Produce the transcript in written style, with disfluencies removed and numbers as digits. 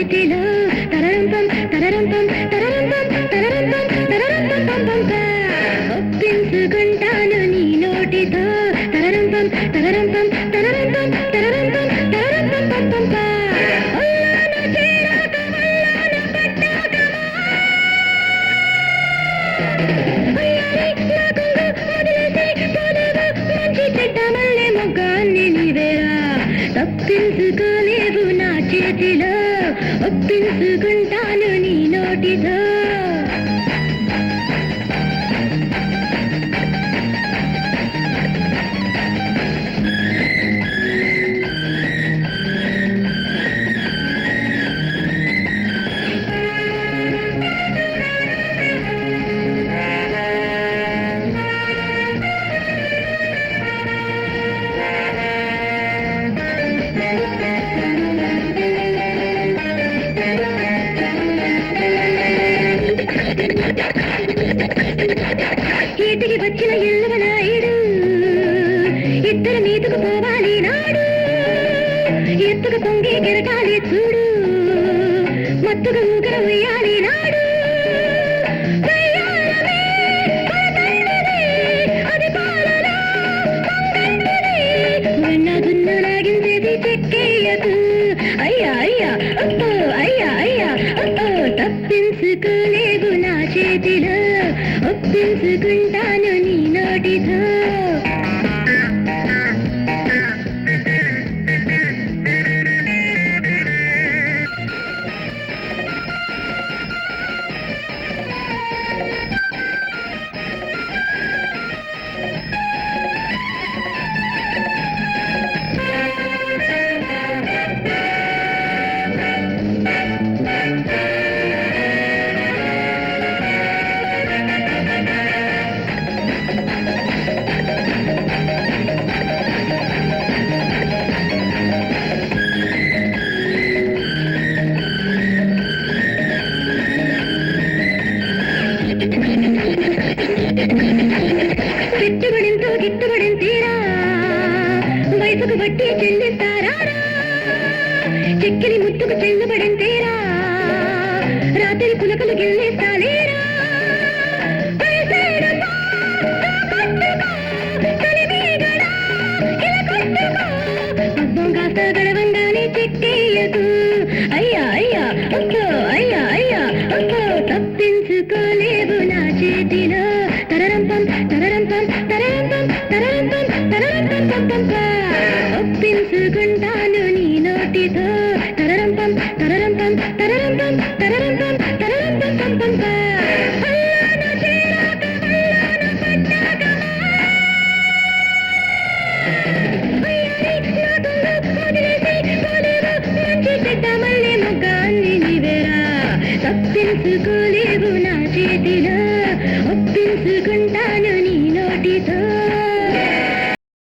చేతిలో తరరంపం తరరంపం తరరంపం తరరంపం తరరంపం ఒప్పించుకుంటాను నీ నోటితో తరరంపం తరరంపం తరరంపం తరరంపం తరరంపం అల్లాన చేరాక అల్లాన పట్టాక అయ్యారి నా కొంగు వదిలేసి పోలేవు మంచి చెడ్డ మల్లె మొగ్గ అన్ని నీవేరా తప్పించుకోలేవు నా చేతిలో ఒప్పించుకుంటాను నీ నోటితో ఈటికి వచ్చిన ఎల్లవ నాయుడు ఇద్దరు మీదకు పోవాలి నాడు ఎత్తుకు పొంగి గిరకాలి చూడు మత్తుగా ఊకర ఉయ్యాలి నాడు వయ్యారమే, పరదండనే, అది పాలలో పొంగండనే. వెన్న గున్ను లాగించేది చెక్కేయకు అయ్యా అయ్యా అప్పో అయ్యా అయ్యా అప్పో తప్పించుకోలేవు నా చేతిలో ఒప్పించుకుంటాను నీ నోటితో గిట్టుబడింతో గిట్టుబడింతీరా వయసుకు బట్టి చెల్లిస్తారా చెక్కిలి ముత్తుకు చెల్లుబడింతీరా రాత్రి కులకలు గిల్లిస్తాలేరా గడవంగానే చెక్కేయకు అయ్యా అయ్యా ఒక్కో అయ్యా అయ్యా ఒక్కో తప్పించుకోలేవు నా చేతిలో తరరంపం తరరంపం తరరంపం తరరంపం తరరంపం ఒప్పించుకుంటాను నీ నోటితో తరరంపం తరరంపం తరరంపం తరరంపం తరరంపం అల్లాన చేరాక అల్లాన పట్టాక అయ్యారి నా కొంగు వదిలేసి పోలేవు మంచి చెడ్డ మల్లె మొగ్గ అన్ని నీవేరా తప్పించుకోలేవు నా చేతిలో